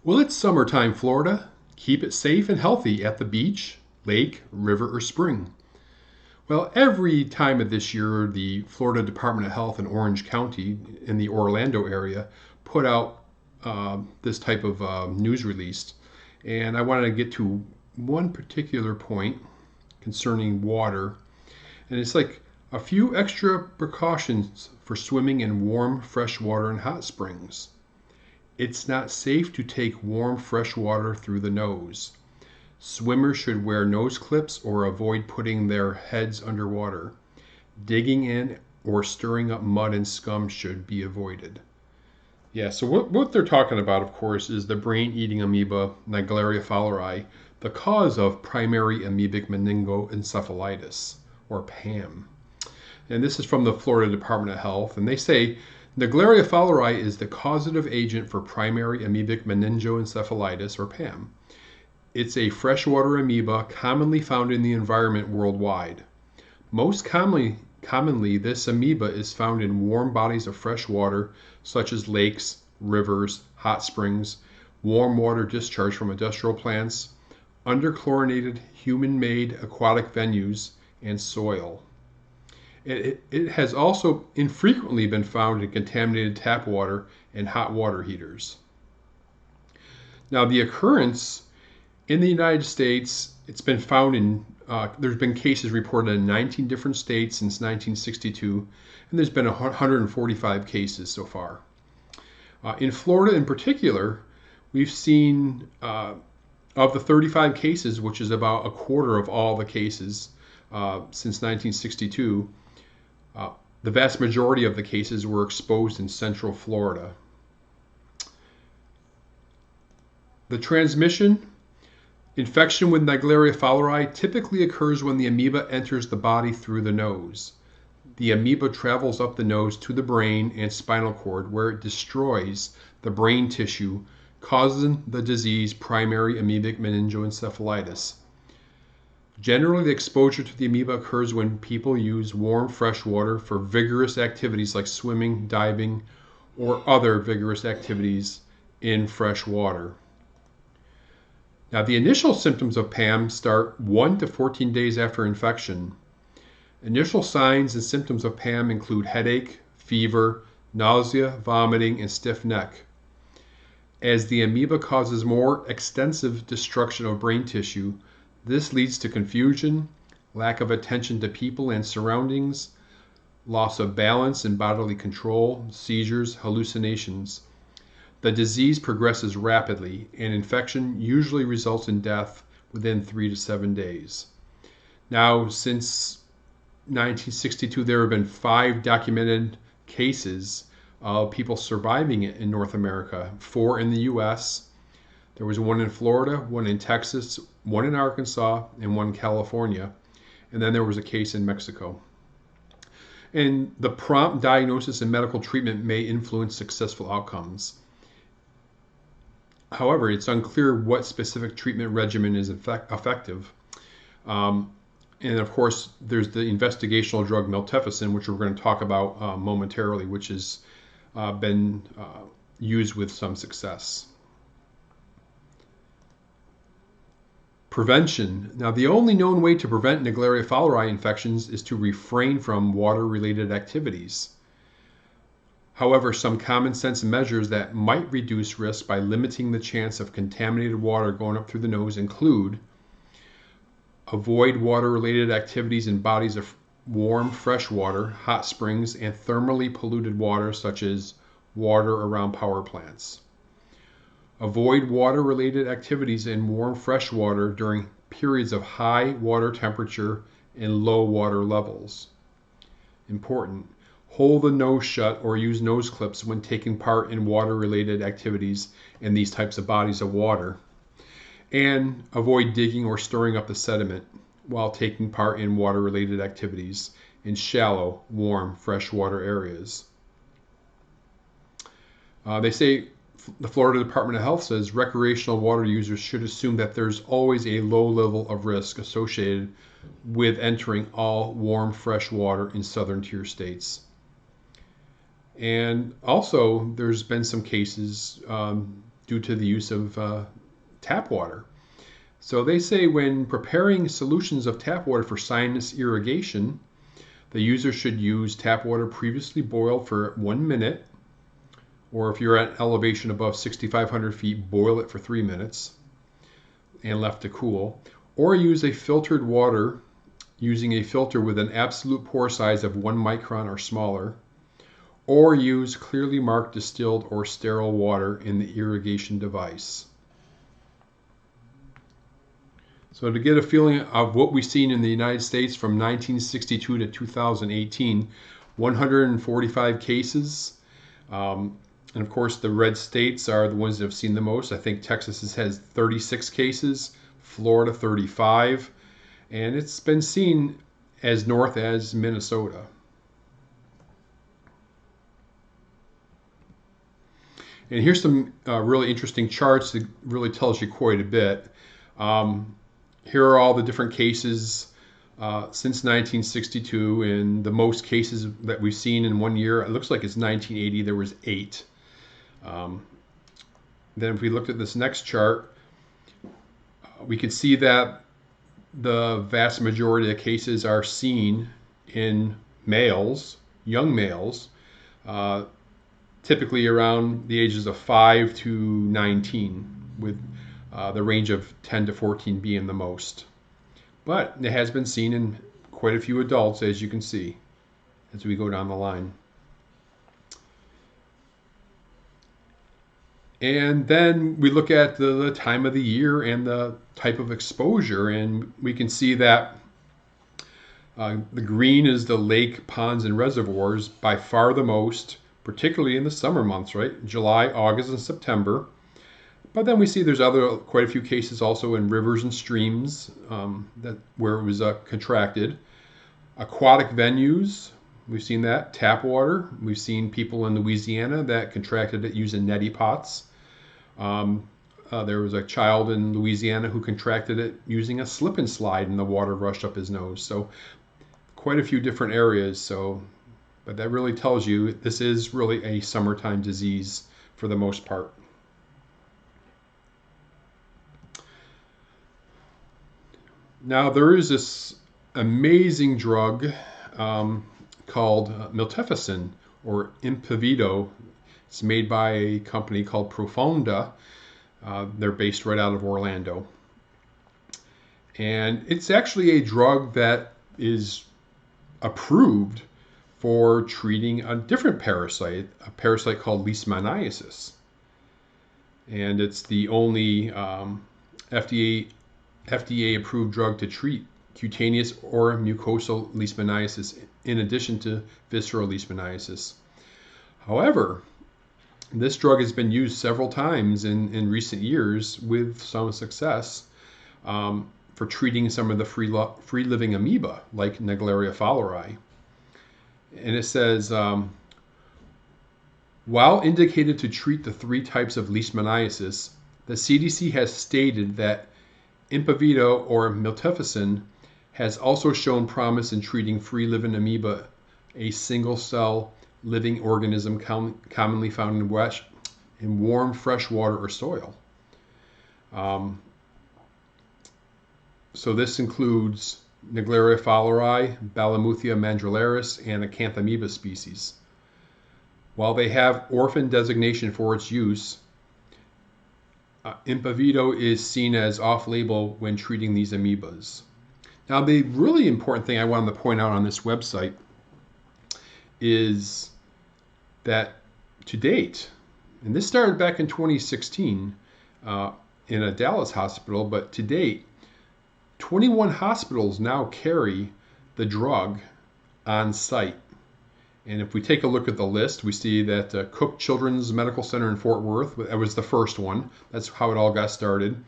Well, it's summertime, Florida. Keep it safe and healthy at the beach, lake, river, or spring. Well, every time of this year, the Florida Department of Health in Orange County in the Orlando area put out this type of news release. And I wanted to get to one particular point concerning water. And it's like a few extra precautions for swimming in warm, fresh water and hot springs. It's not safe to take warm, fresh water through the nose. Swimmers should wear nose clips or avoid putting their heads underwater. Digging in or stirring up mud and scum should be avoided. Yeah, so what they're talking about, of course, is the brain-eating amoeba, Naegleria fowleri, the cause of primary amoebic meningoencephalitis, or PAM. And this is from the Florida Department of Health, and they say Naegleria fowleri is the causative agent for primary amoebic meningoencephalitis, or PAM. It's a freshwater amoeba commonly found in the environment worldwide. Most commonly, this amoeba is found in warm bodies of fresh water, such as lakes, rivers, hot springs, warm water discharge from industrial plants, underchlorinated human-made aquatic venues, and soil. It has also infrequently been found in contaminated tap water and hot water heaters. Now, the occurrence in the United States, it's been found in, there's been cases reported in 19 different states since 1962, and there's been 145 cases so far. In Florida in particular, we've seen, of the 35 cases, which is about a quarter of all the cases since 1962, the vast majority of the cases were exposed in Central Florida. The transmission: infection with Naegleria fowleri typically occurs when the amoeba enters the body through the nose. The amoeba travels up the nose to the brain and spinal cord, where it destroys the brain tissue, causing the disease primary amoebic meningoencephalitis. Generally, the exposure to the amoeba occurs when people use warm, fresh water for vigorous activities like swimming, diving, or other vigorous activities in fresh water. Now, the initial symptoms of PAM start 1 to 14 days after infection. Initial signs and symptoms of PAM include headache, fever, nausea, vomiting, and stiff neck. As the amoeba causes more extensive destruction of brain tissue, this leads to confusion, lack of attention to people and surroundings, loss of balance and bodily control, seizures, hallucinations. The disease progresses rapidly, and infection usually results in death within 3 to 7 days. Now, since 1962, there have been 5 documented cases of people surviving it in North America, 4 in the U.S. There was 1 in Florida, 1 in Texas, 1 in Arkansas, and 1 in California. And then there was a case in Mexico. And the prompt diagnosis and medical treatment may influence successful outcomes. However, it's unclear what specific treatment regimen is effective. And of course, there's the investigational drug miltefosine, which we're going to talk about momentarily, which has been used with some success. Prevention. Now, the only known way to prevent Naegleria fowleri infections is to refrain from water-related activities. However, some common sense measures that might reduce risk by limiting the chance of contaminated water going up through the nose include: avoid water-related activities in bodies of warm, fresh water, hot springs, and thermally polluted water such as water around power plants. Avoid water-related activities in warm, fresh water during periods of high water temperature and low water levels. Important: hold the nose shut or use nose clips when taking part in water-related activities in these types of bodies of water. And avoid digging or stirring up the sediment while taking part in water-related activities in shallow, warm, freshwater areas. They say, the Florida Department of Health says recreational water users should assume that there's always a low level of risk associated with entering all warm, fresh water in southern tier states. And also, there's been some cases due to the use of tap water. So they say when preparing solutions of tap water for sinus irrigation, the user should use tap water previously boiled for 1 minute, or if you're at elevation above 6,500 feet, boil it for 3 minutes and left to cool, or use a filtered water using a filter with an absolute pore size of 1 micron or smaller, or use clearly marked distilled or sterile water in the irrigation device. So to get a feeling of what we've seen in the United States from 1962 to 2018, 145 cases. And of course, the red states are the ones that have seen the most. I think Texas has 36 cases, Florida 35, and it's been seen as north as Minnesota. And here's some really interesting charts that really tells you quite a bit. Here are all the different cases since 1962, and the most cases that we've seen in 1 year, it looks like it's 1980, there was 8. Then if we looked at this next chart, we can see that the vast majority of cases are seen in males, young males, typically around the ages of 5 to 19, with the range of 10 to 14 being the most. But it has been seen in quite a few adults, as you can see, as we go down the line. And then we look at the time of the year and the type of exposure, and we can see that the green is the lake, ponds, and reservoirs, by far the most, particularly in the summer months, right? July, August, and September. But then we see there's quite a few cases also in rivers and streams where it was contracted. Aquatic venues, we've seen that. Tap water, we've seen people in Louisiana that contracted it using neti pots. There was a child in Louisiana who contracted it using a slip and slide, and the water rushed up his nose. So quite a few different areas. But that really tells you this is really a summertime disease for the most part. Now there is this amazing drug called miltefosine, or Impovido. It's made by a company called Profonda. They're based right out of Orlando. And it's actually a drug that is approved for treating a different parasite, a parasite called leishmaniasis. And it's the only FDA-approved drug to treat cutaneous or mucosal leishmaniasis in addition to visceral leishmaniasis. However, this drug has been used several times in recent years with some success for treating some of the free-living amoeba, like Naegleria fowleri. And it says, while indicated to treat the 3 types of leishmaniasis, the CDC has stated that Impovido, or miltefosine, has also shown promise in treating free-living amoeba, a single-cell living organism commonly found in warm, fresh water or soil. So this includes Naegleria fowleri, Balamuthia mandrillaris, and Acanthamoeba species. While they have orphan designation for its use, Impovido is seen as off-label when treating these amoebas. Now, the really important thing I wanted to point out on this website is that to date, and this started back in 2016 in a Dallas hospital, but to date, 21 hospitals now carry the drug on site. And if we take a look at the list, we see that Cook Children's Medical Center in Fort Worth, that was the first one. That's how it all got started.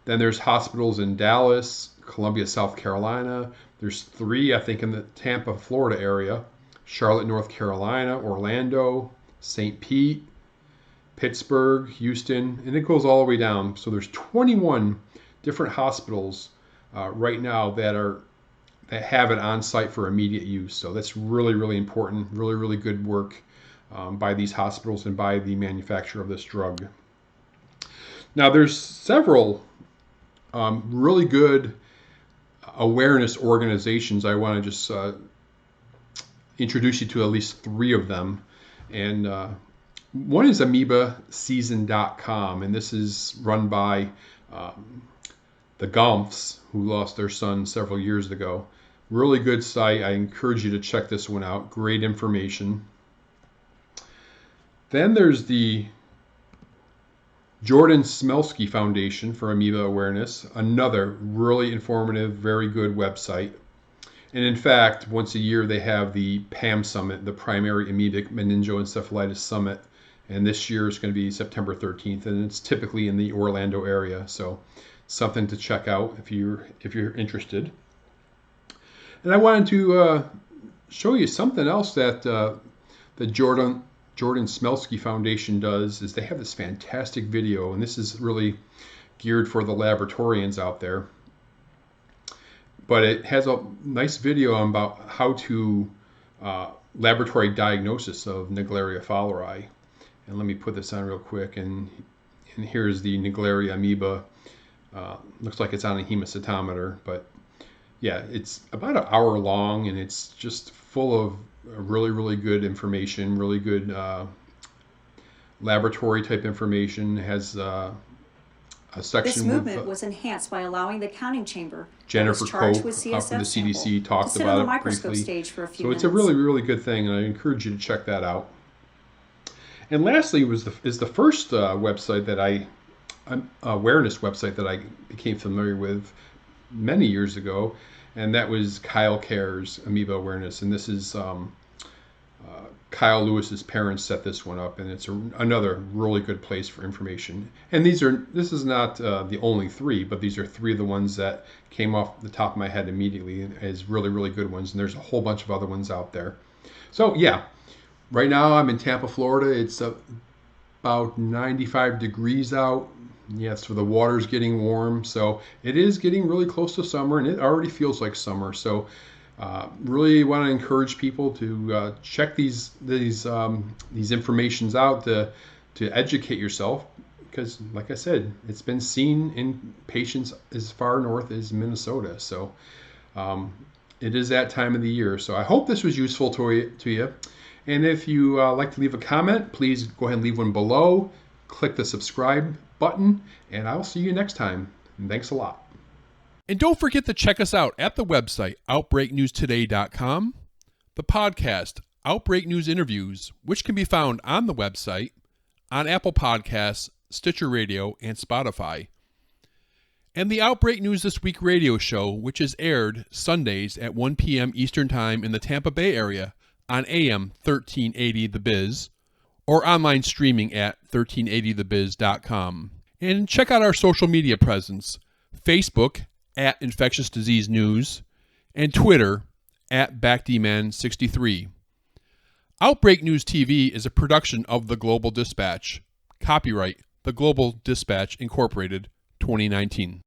Then there's hospitals in Dallas, Columbia, South Carolina. There's 3, I think, in the Tampa, Florida area. Charlotte, North Carolina, Orlando, St. Pete, Pittsburgh, Houston, and it goes all the way down. So there's 21 different hospitals right now that have it on site for immediate use. So that's really, really important, really, really good work by these hospitals and by the manufacturer of this drug. Now, there's several really good awareness organizations. I want to just introduce you to at least 3 of them. And one is amoebaseason.com, and this is run by the Gomphs, who lost their son several years ago. Really good site. I encourage you to check this one out. Great information. Then there's the Jordan Smelsky Foundation for Amoeba Awareness, another really informative, very good website. And in fact, once a year they have the PAM Summit, the Primary Amoebic Meningoencephalitis Summit. And this year it's going to be September 13th, and it's typically in the Orlando area. So something to check out if you're interested. And I wanted to show you something else that the Jordan Smelsky Foundation does. Is they have this fantastic video, and this is really geared for the laboratorians out there. But it has a nice video about how to laboratory diagnosis of Naegleria fowleri. And let me put this on real quick. And here's the Naegleria amoeba. Looks like it's on a hemocytometer, but yeah, it's about an hour long, and it's just full of really, really good information, really good laboratory type information. It has a section. This movement was enhanced by allowing the counting chamber Jennifer Cope from the CDC talked about it briefly. So it's a really, really good thing, and I encourage you to check that out. And lastly is the first website that awareness website that I became familiar with many years ago, and that was Kyle Care's Amoeba Awareness. And this is Kyle Lewis's parents set this one up, and it's another really good place for information. And this is not the only 3, but these are 3 of the ones that came off the top of my head immediately as really, really good ones. And there's a whole bunch of other ones out there. So yeah, right now I'm in Tampa, Florida. It's about 95 degrees out. Yes, so the water's getting warm, so it is getting really close to summer, and it already feels like summer. So really want to encourage people to check these informations out to educate yourself, because like I said, it's been seen in patients as far north as Minnesota. So it is that time of the year. So I hope this was useful to you. And if you like to leave a comment, please go ahead and leave one below. Click the subscribe button, and I'll see you next time. And thanks a lot. And don't forget to check us out at the website, OutbreakNewsToday.com, the podcast, Outbreak News Interviews, which can be found on the website, on Apple Podcasts, Stitcher Radio, and Spotify, and the Outbreak News This Week radio show, which is aired Sundays at 1 p.m. Eastern Time in the Tampa Bay area on AM 1380 The Biz, or online streaming at 1380thebiz.com. And check out our social media presence, Facebook at Infectious Disease News, and Twitter at BackDman63. Outbreak News TV is a production of The Global Dispatch. Copyright The Global Dispatch Incorporated, 2019.